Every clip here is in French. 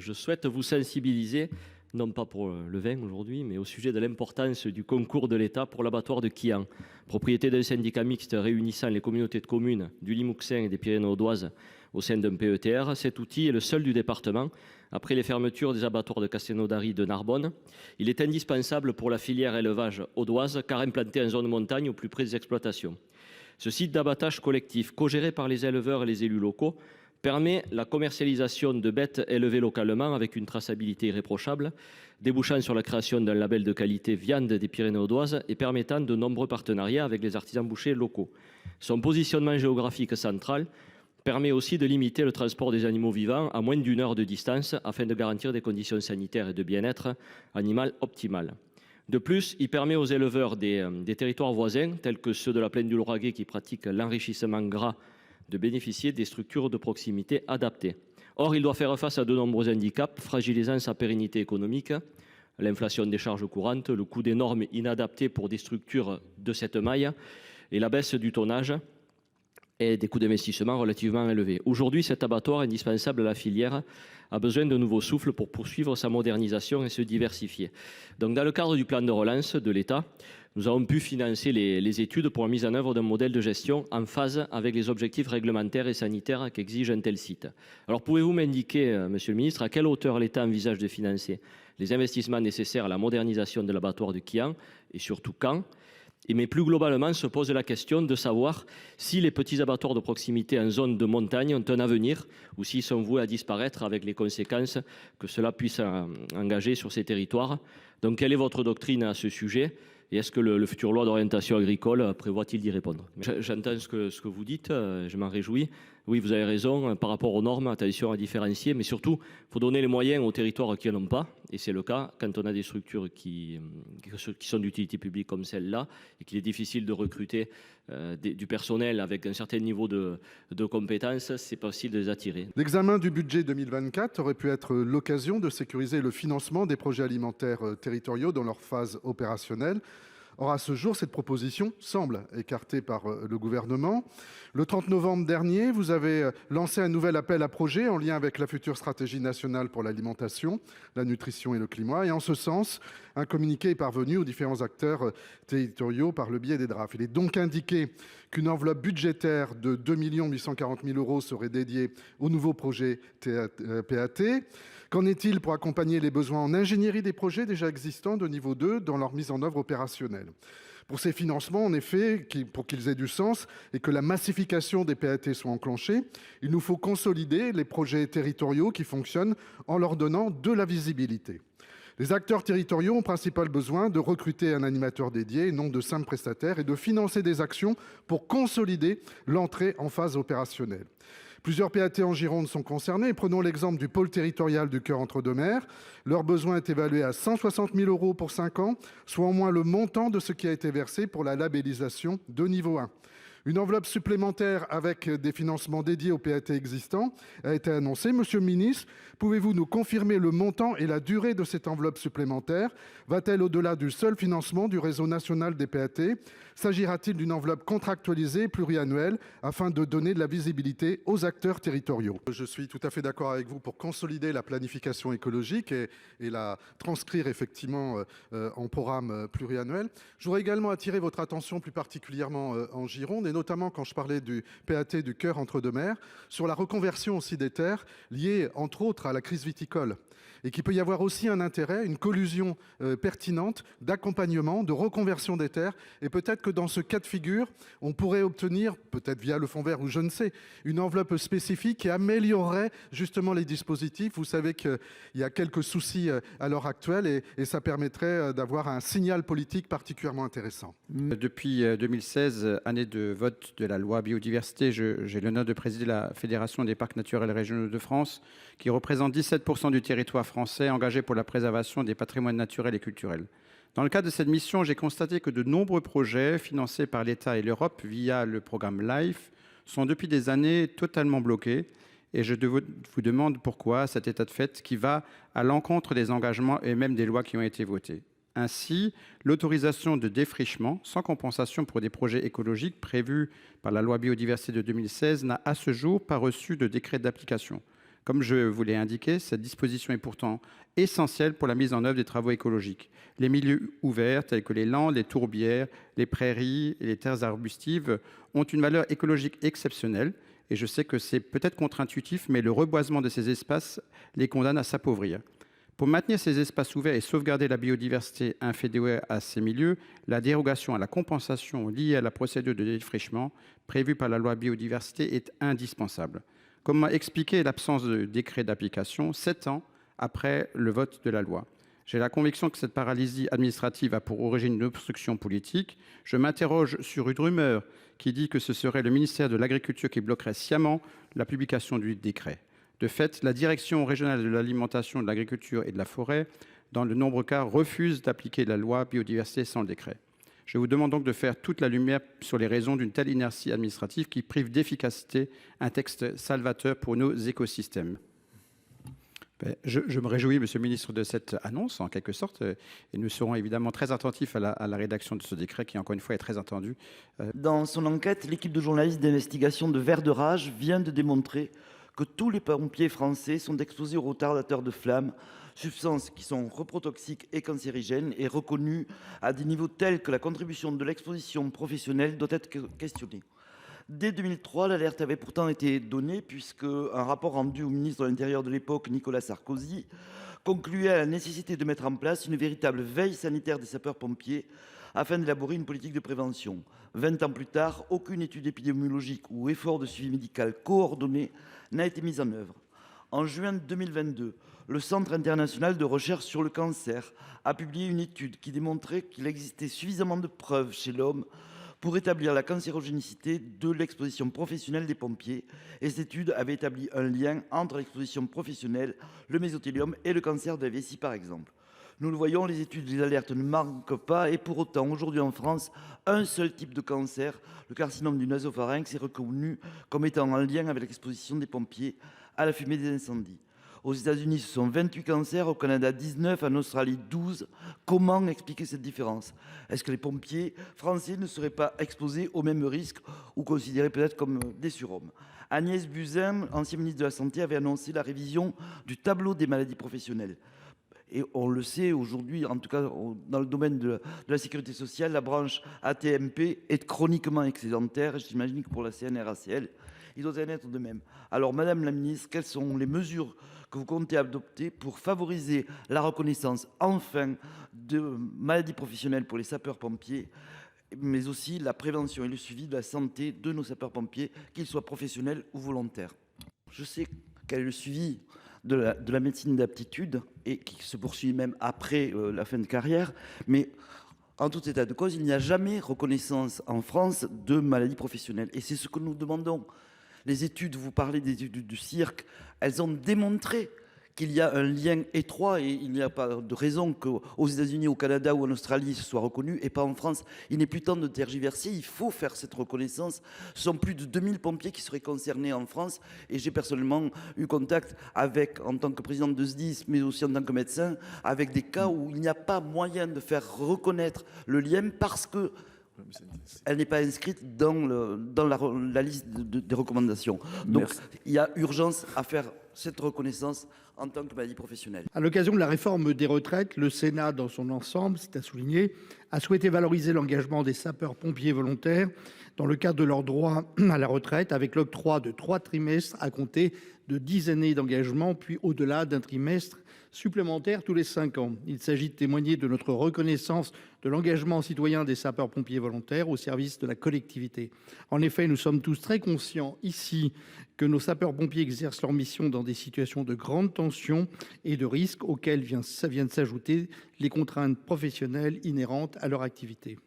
je souhaite vous sensibiliser, non pas pour le vin aujourd'hui, mais au sujet de l'importance du concours de l'État pour l'abattoir de Quillan. Propriété d'un syndicat mixte réunissant les communautés de communes du Limousin et des Pyrénées-Audoises au sein d'un PETR, cet outil est le seul du département. Après les fermetures des abattoirs de Castelnaudary de Narbonne, il est indispensable pour la filière élevage audoise car implanté en zone montagne au plus près des exploitations. Ce site d'abattage collectif, co-géré par les éleveurs et les élus locaux, permet la commercialisation de bêtes élevées localement avec une traçabilité irréprochable, débouchant sur la création d'un label de qualité viande des Pyrénées-Audoises et permettant de nombreux partenariats avec les artisans bouchers locaux. Son positionnement géographique central permet aussi de limiter le transport des animaux vivants à moins d'1 heure de distance afin de garantir des conditions sanitaires et de bien-être animal optimales. De plus, il permet aux éleveurs des territoires voisins, tels que ceux de la plaine du Lauragais qui pratiquent l'enrichissement gras, de bénéficier des structures de proximité adaptées. Or, il doit faire face à de nombreux handicaps, fragilisant sa pérennité économique, l'inflation des charges courantes, le coût des normes inadaptées pour des structures de cette maille et la baisse du tonnage et des coûts d'investissement relativement élevés. Aujourd'hui, cet abattoir indispensable à la filière a besoin de nouveaux souffles pour poursuivre sa modernisation et se diversifier. Donc, dans le cadre du plan de relance de l'État, nous avons pu financer les études pour la mise en œuvre d'un modèle de gestion en phase avec les objectifs réglementaires et sanitaires qu'exige un tel site. Alors, pouvez-vous m'indiquer, Monsieur le Ministre, à quelle hauteur l'État envisage de financer les investissements nécessaires à la modernisation de l'abattoir de Quillan et surtout quand ? Mais plus globalement, se pose la question de savoir si les petits abattoirs de proximité en zone de montagne ont un avenir ou s'ils sont voués à disparaître avec les conséquences que cela puisse engager sur ces territoires. Donc, quelle est votre doctrine à ce sujet ? Et est-ce que le futur loi d'orientation agricole prévoit-il d'y répondre ? J'entends ce que vous dites, je m'en réjouis. Oui, vous avez raison, par rapport aux normes, attention à différencier, mais surtout, il faut donner les moyens aux territoires qui n'en ont pas. Et c'est le cas quand on a des structures qui sont d'utilité publique comme celle-là, et qu'il est difficile de recruter du personnel avec un certain niveau de compétences, c'est pas facile de les attirer. L'examen du budget 2024 aurait pu être l'occasion de sécuriser le financement des projets alimentaires territoriaux dans leur phase opérationnelle. Or, à ce jour, cette proposition semble écartée par le gouvernement. Le 30 novembre dernier, vous avez lancé un nouvel appel à projet en lien avec la future stratégie nationale pour l'alimentation, la nutrition et le climat. Et en ce sens, un communiqué est parvenu aux différents acteurs territoriaux par le biais des DRAF. Il est donc indiqué qu'une enveloppe budgétaire de 2 840 000 € serait dédiée au nouveau projet PAT. Qu'en est-il pour accompagner les besoins en ingénierie des projets déjà existants de niveau 2 dans leur mise en œuvre opérationnelle ? Pour ces financements, en effet, pour qu'ils aient du sens et que la massification des PAT soit enclenchée, il nous faut consolider les projets territoriaux qui fonctionnent en leur donnant de la visibilité. Les acteurs territoriaux ont principal besoin de recruter un animateur dédié et non de simples prestataires et de financer des actions pour consolider l'entrée en phase opérationnelle. Plusieurs PAT en Gironde sont concernés. Prenons l'exemple du pôle territorial du Cœur entre-deux-mers. Leur besoin est évalué à 160 000 € pour 5 ans, soit au moins le montant de ce qui a été versé pour la labellisation de niveau 1. Une enveloppe supplémentaire avec des financements dédiés aux PAT existants a été annoncée. Monsieur le ministre, pouvez-vous nous confirmer le montant et la durée de cette enveloppe supplémentaire ? Va-t-elle au-delà du seul financement du réseau national des PAT ? S'agira-t-il d'une enveloppe contractualisée pluriannuelle afin de donner de la visibilité aux acteurs territoriaux ? Je suis tout à fait d'accord avec vous pour consolider la planification écologique et la transcrire effectivement en programme pluriannuel. Je voudrais également attirer votre attention plus particulièrement en Gironde, et notamment quand je parlais du PAT du Cœur entre-deux-mers, sur la reconversion aussi des terres liée entre autres à la crise viticole. Et qu'il peut y avoir aussi un intérêt, une collusion pertinente d'accompagnement, de reconversion des terres. Et peut-être que dans ce cas de figure, on pourrait obtenir, peut-être via le fonds vert ou je ne sais, une enveloppe spécifique qui améliorerait justement les dispositifs. Vous savez qu'il y a quelques soucis à l'heure actuelle et ça permettrait d'avoir un signal politique particulièrement intéressant. Depuis 2016, année de vote de la loi biodiversité, j'ai l'honneur de présider la Fédération des parcs naturels régionaux de France, qui représente 17% du territoire français engagé pour la préservation des patrimoines naturels et culturels. Dans le cadre de cette mission, j'ai constaté que de nombreux projets financés par l'État et l'Europe via le programme LIFE sont depuis des années totalement bloqués. Et je vous demande pourquoi cet état de fait qui va à l'encontre des engagements et même des lois qui ont été votées. Ainsi, l'autorisation de défrichement sans compensation pour des projets écologiques prévus par la loi biodiversité de 2016 n'a à ce jour pas reçu de décret d'application. Comme je vous l'ai indiqué, cette disposition est pourtant essentielle pour la mise en œuvre des travaux écologiques. Les milieux ouverts, tels que les landes, les tourbières, les prairies et les terres arbustives, ont une valeur écologique exceptionnelle. Et je sais que c'est peut-être contre-intuitif, mais le reboisement de ces espaces les condamne à s'appauvrir. Pour maintenir ces espaces ouverts et sauvegarder la biodiversité inféodée à ces milieux, la dérogation à la compensation liée à la procédure de défrichement prévue par la loi biodiversité est indispensable. Comme m'a expliqué l'absence de décret d'application 7 ans après le vote de la loi. J'ai la conviction que cette paralysie administrative a pour origine une obstruction politique. Je m'interroge sur une rumeur qui dit que ce serait le ministère de l'Agriculture qui bloquerait sciemment la publication du décret. De fait, la Direction régionale de l'alimentation, de l'agriculture et de la forêt, dans de nombreux cas, refuse d'appliquer la loi biodiversité sans le décret. Je vous demande donc de faire toute la lumière sur les raisons d'une telle inertie administrative qui prive d'efficacité un texte salvateur pour nos écosystèmes. Je me réjouis, Monsieur le Ministre, de cette annonce, en quelque sorte, et nous serons évidemment très attentifs à la rédaction de ce décret qui, encore une fois, est très attendu. Dans son enquête, l'équipe de journalistes d'investigation de Vert de Rage vient de démontrer que tous les pompiers français sont exposés aux retardateurs de flammes, substances qui sont reprotoxiques et cancérigènes et reconnues à des niveaux tels que la contribution de l'exposition professionnelle doit être questionnée. Dès 2003, l'alerte avait pourtant été donnée puisque un rapport rendu au ministre de l'Intérieur de l'époque, Nicolas Sarkozy, concluait à la nécessité de mettre en place une véritable veille sanitaire des sapeurs-pompiers afin d'élaborer une politique de prévention. 20 ans plus tard, aucune étude épidémiologique ou effort de suivi médical coordonné n'a été mise en œuvre. En juin 2022, le Centre international de recherche sur le cancer a publié une étude qui démontrait qu'il existait suffisamment de preuves chez l'homme pour établir la cancérogénicité de l'exposition professionnelle des pompiers. Et cette étude avait établi un lien entre l'exposition professionnelle, le mésothéliome et le cancer de la vessie par exemple. Nous le voyons, les études et les alertes ne manquent pas et pour autant, aujourd'hui en France, un seul type de cancer, le carcinome du nasopharynx, est reconnu comme étant en lien avec l'exposition des pompiers à la fumée des incendies. Aux États-Unis, ce sont 28 cancers, au Canada 19, en Australie 12. Comment expliquer cette différence? Est-ce que les pompiers français ne seraient pas exposés aux mêmes risques ou considérés peut-être comme des surhommes? Agnès Buzyn, ancienne ministre de la Santé, avait annoncé la révision du tableau des maladies professionnelles. Et on le sait aujourd'hui, en tout cas dans le domaine de la sécurité sociale, la branche AT-MP est chroniquement excédentaire. J'imagine que pour la CNRACL, il doit en être de même. Alors, Madame la Ministre, quelles sont les mesures que vous comptez adopter pour favoriser la reconnaissance, enfin, de maladies professionnelles pour les sapeurs-pompiers, mais aussi la prévention et le suivi de la santé de nos sapeurs-pompiers, qu'ils soient professionnels ou volontaires? Je sais quel est le suivi de la médecine d'aptitude et qui se poursuit même après la fin de carrière, mais en tout état de cause, il n'y a jamais reconnaissance en France de maladies professionnelles. Et c'est ce que nous demandons. Les études, vous parlez des études du cirque, elles ont démontré qu'il y a un lien étroit et il n'y a pas de raison qu'aux États-Unis, au Canada ou en Australie, ce soit reconnu et pas en France. Il n'est plus temps de tergiverser, il faut faire cette reconnaissance. Ce sont plus de 2000 pompiers qui seraient concernés en France et j'ai personnellement eu contact avec, en tant que présidente de SDIS, mais aussi en tant que médecin, avec des cas où il n'y a pas moyen de faire reconnaître le lien parce que elle n'est pas inscrite dans la liste des recommandations. Donc, merci. Il y a urgence à faire cette reconnaissance en tant que maladie professionnelle. À l'occasion de la réforme des retraites, le Sénat, dans son ensemble, c'est à souligner, a souhaité valoriser l'engagement des sapeurs-pompiers volontaires dans le cadre de leur droit à la retraite, avec l'octroi de 3 trimestres à compter de 10 années d'engagement, puis au-delà d'un trimestre supplémentaire tous les 5 ans. Il s'agit de témoigner de notre reconnaissance de l'engagement citoyen des sapeurs-pompiers volontaires au service de la collectivité. En effet, nous sommes tous très conscients ici que nos sapeurs-pompiers exercent leur mission dans des situations de grande tension et de risque auxquelles viennent s'ajouter les contraintes professionnelles inhérentes à leur activité.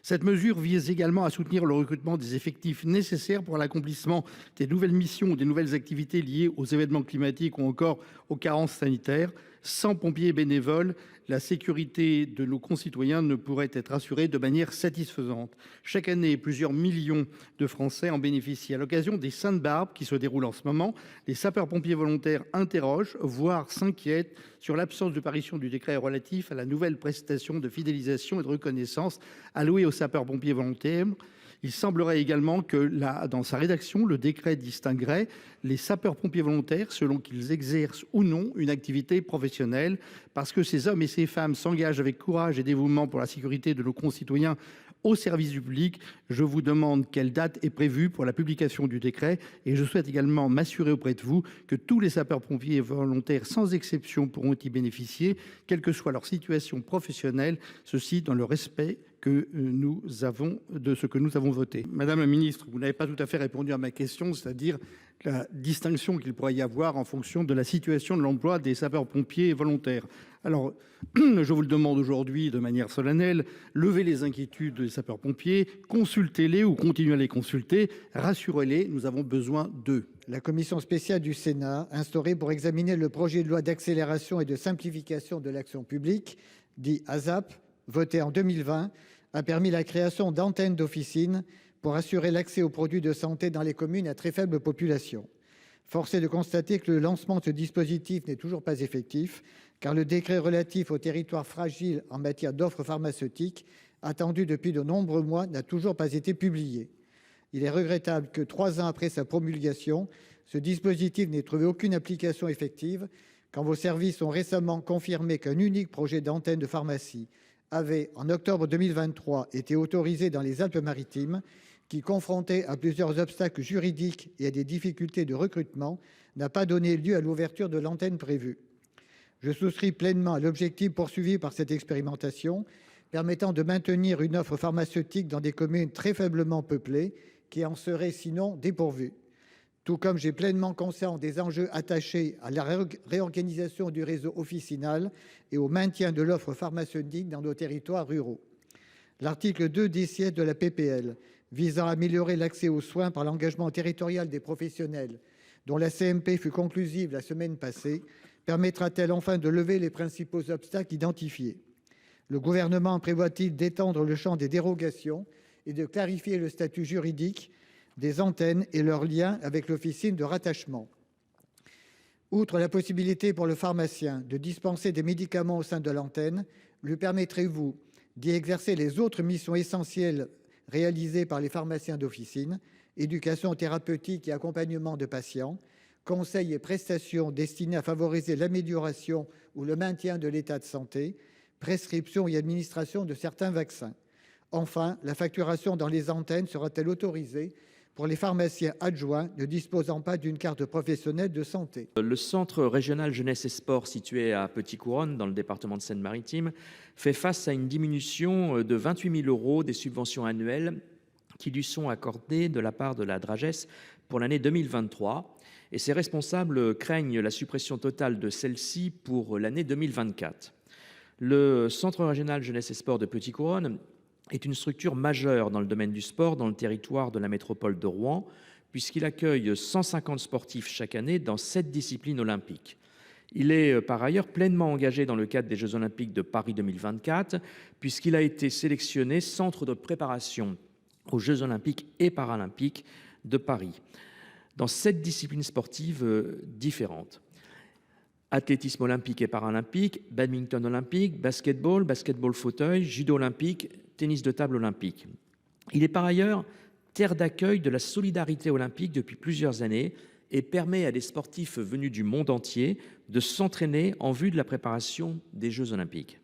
Cette mesure vise également à soutenir le recrutement des effectifs nécessaires pour l'accomplissement des nouvelles missions ou des nouvelles activités liées aux événements climatiques ou encore aux carences sanitaires. Sans pompiers bénévoles, la sécurité de nos concitoyens ne pourrait être assurée de manière satisfaisante. Chaque année, plusieurs millions de Français en bénéficient. À l'occasion des Saintes-Barbes qui se déroulent en ce moment, les sapeurs-pompiers volontaires interrogent, voire s'inquiètent sur l'absence de parution du décret relatif à la nouvelle prestation de fidélisation et de reconnaissance allouée aux sapeurs-pompiers volontaires. Il semblerait également que dans sa rédaction, le décret distinguerait les sapeurs-pompiers volontaires selon qu'ils exercent ou non une activité professionnelle, parce que ces hommes et ces femmes s'engagent avec courage et dévouement pour la sécurité de nos concitoyens au service du public. Je vous demande quelle date est prévue pour la publication du décret, et je souhaite également m'assurer auprès de vous que tous les sapeurs-pompiers volontaires, sans exception, pourront y bénéficier, quelle que soit leur situation professionnelle, ceci dans le respect de ce que nous avons voté. Madame la ministre, vous n'avez pas tout à fait répondu à ma question, c'est-à-dire la distinction qu'il pourrait y avoir en fonction de la situation de l'emploi des sapeurs-pompiers volontaires. Alors, je vous le demande aujourd'hui de manière solennelle, levez les inquiétudes des sapeurs-pompiers, consultez-les ou continuez à les consulter, rassurez-les, nous avons besoin d'eux. La commission spéciale du Sénat, instaurée pour examiner le projet de loi d'accélération et de simplification de l'action publique, dit ASAP, voté en 2020, a permis la création d'antennes d'officines pour assurer l'accès aux produits de santé dans les communes à très faible population. Force est de constater que le lancement de ce dispositif n'est toujours pas effectif, car le décret relatif aux territoires fragiles en matière d'offres pharmaceutiques, attendu depuis de nombreux mois, n'a toujours pas été publié. Il est regrettable que 3 ans après sa promulgation, ce dispositif n'ait trouvé aucune application effective, quand vos services ont récemment confirmé qu'un unique projet d'antenne de pharmacie avait, en octobre 2023, été autorisé dans les Alpes-Maritimes, qui, confronté à plusieurs obstacles juridiques et à des difficultés de recrutement, n'a pas donné lieu à l'ouverture de l'antenne prévue. Je souscris pleinement à l'objectif poursuivi par cette expérimentation, permettant de maintenir une offre pharmaceutique dans des communes très faiblement peuplées, qui en seraient sinon dépourvues. Tout comme j'ai pleinement conscience des enjeux attachés à la réorganisation du réseau officinal et au maintien de l'offre pharmaceutique dans nos territoires ruraux. L'article 2 de la PPL, visant à améliorer l'accès aux soins par l'engagement territorial des professionnels, dont la CMP fut conclusive la semaine passée, permettra-t-elle enfin de lever les principaux obstacles identifiés? Le Gouvernement prévoit-il d'étendre le champ des dérogations et de clarifier le statut juridique des antennes et leurs liens avec l'officine de rattachement? Outre la possibilité pour le pharmacien de dispenser des médicaments au sein de l'antenne, lui permettrez-vous d'y exercer les autres missions essentielles réalisées par les pharmaciens d'officine: éducation thérapeutique et accompagnement de patients, conseils et prestations destinés à favoriser l'amélioration ou le maintien de l'état de santé, prescription et administration de certains vaccins? Enfin, la facturation dans les antennes sera-t-elle autorisée pour les pharmaciens adjoints ne disposant pas d'une carte professionnelle de santé? Le centre régional jeunesse et sport situé à Petit-Couronne, dans le département de Seine-Maritime, fait face à une diminution de 28 000 € des subventions annuelles qui lui sont accordées de la part de la Drages pour l'année 2023. Et ses responsables craignent la suppression totale de celle-ci pour l'année 2024. Le centre régional jeunesse et sport de Petit-Couronne est une structure majeure dans le domaine du sport dans le territoire de la métropole de Rouen, puisqu'il accueille 150 sportifs chaque année dans 7 disciplines olympiques. Il est par ailleurs pleinement engagé dans le cadre des Jeux olympiques de Paris 2024, puisqu'il a été sélectionné centre de préparation aux Jeux olympiques et paralympiques de Paris, dans 7 disciplines sportives différentes: athlétisme olympique et paralympique, badminton olympique, basketball, basketball fauteuil, judo olympique, tennis de table olympique. Il est par ailleurs terre d'accueil de la solidarité olympique depuis plusieurs années et permet à des sportifs venus du monde entier de s'entraîner en vue de la préparation des Jeux olympiques.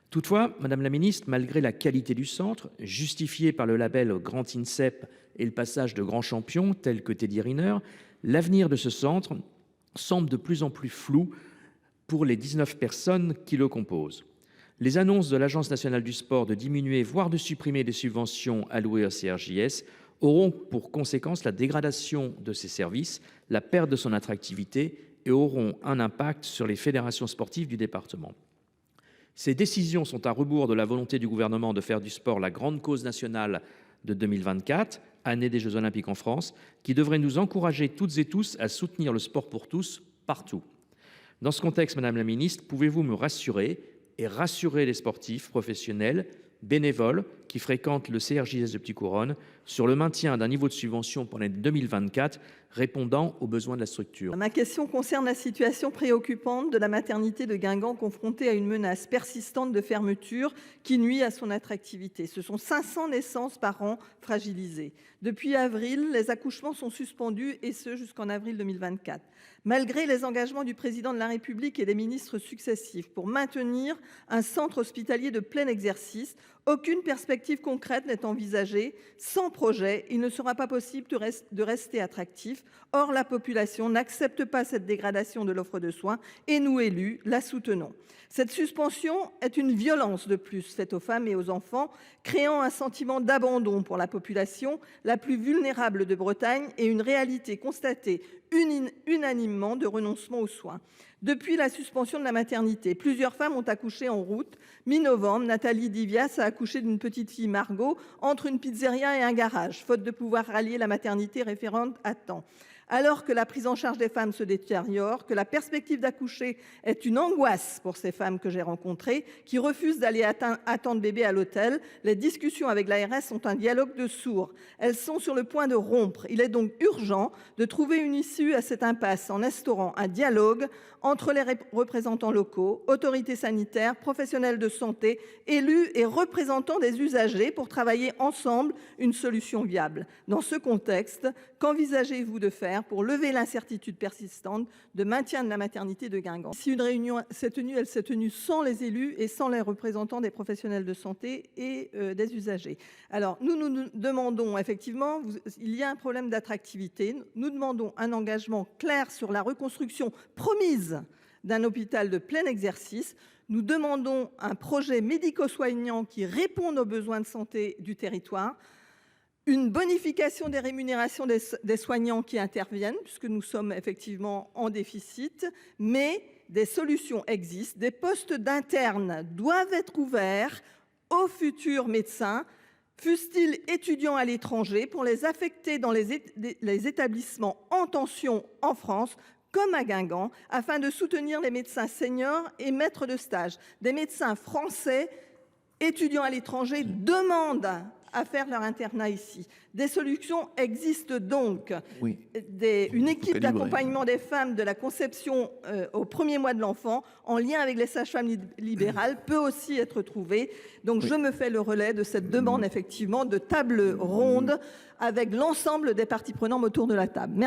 Toutefois, Madame la Ministre, malgré la qualité du centre, justifiée par le label Grand INSEP et le passage de grands champions tels que Teddy Riner, l'avenir de ce centre semble de plus en plus flou pour les 19 personnes qui le composent. Les annonces de l'Agence nationale du sport de diminuer, voire de supprimer des subventions allouées au CRJS auront pour conséquence la dégradation de ses services, la perte de son attractivité et auront un impact sur les fédérations sportives du département. Ces décisions sont à rebours de la volonté du gouvernement de faire du sport la grande cause nationale de 2024, année des Jeux olympiques en France, qui devrait nous encourager toutes et tous à soutenir le sport pour tous, partout. Dans ce contexte, Madame la Ministre, pouvez-vous me rassurer et rassurer les sportifs professionnels, bénévoles, qui qui fréquentent le CRJS de Petit-Couronne sur le maintien d'un niveau de subvention pour l'année 2024 répondant aux besoins de la structure. Ma question concerne la situation préoccupante de la maternité de Guingamp, confrontée à une menace persistante de fermeture qui nuit à son attractivité. Ce sont 500 naissances par an fragilisées. Depuis avril, les accouchements sont suspendus, et ce jusqu'en avril 2024. Malgré les engagements du Président de la République et des ministres successifs pour maintenir un centre hospitalier de plein exercice, aucune perspective concrète n'est envisagée. Sans projet, il ne sera pas possible de rester attractif. Or, la population n'accepte pas cette dégradation de l'offre de soins et nous, élus, la soutenons. Cette suspension est une violence de plus faite aux femmes et aux enfants, créant un sentiment d'abandon pour la population la plus vulnérable de Bretagne et une réalité constatée unanimement de renoncement aux soins. Depuis la suspension de la maternité, plusieurs femmes ont accouché en route. Mi-novembre, Nathalie Divias a accouché d'une petite fille, Margot, entre une pizzeria et un garage, faute de pouvoir rallier la maternité référente à temps. Alors que la prise en charge des femmes se détériore, que la perspective d'accoucher est une angoisse pour ces femmes que j'ai rencontrées, qui refusent d'aller attendre bébé à l'hôtel, les discussions avec l'ARS sont un dialogue de sourds. Elles sont sur le point de rompre. Il est donc urgent de trouver une issue à cette impasse en instaurant un dialogue entre les représentants locaux, autorités sanitaires, professionnels de santé, élus et représentants des usagers pour travailler ensemble une solution viable. Dans ce contexte, qu'envisagez-vous de faire pour lever l'incertitude persistante de maintien de la maternité de Guingamp? Si une réunion s'est tenue, elle s'est tenue sans les élus et sans les représentants des professionnels de santé et des usagers. Alors, nous demandons effectivement, il y a un problème d'attractivité. Nous demandons un engagement clair sur la reconstruction promise d'un hôpital de plein exercice. Nous demandons un projet médico-soignant qui réponde aux besoins de santé du territoire, une bonification des rémunérations des soignants qui interviennent, puisque nous sommes effectivement en déficit, mais des solutions existent. Des postes d'internes doivent être ouverts aux futurs médecins, fussent-ils étudiants à l'étranger, pour les affecter dans les établissements en tension en France, comme à Guingamp, afin de soutenir les médecins seniors et maîtres de stage. Des médecins français étudiants à l'étranger demandent à faire leur internat ici. Des solutions existent donc. Oui. Une équipe d'accompagnement des femmes de la conception au premier mois de l'enfant, en lien avec les sages-femmes libérales, peut aussi être trouvée. Donc je me fais le relais de cette demande effectivement de table ronde avec l'ensemble des parties prenantes autour de la table. Merci.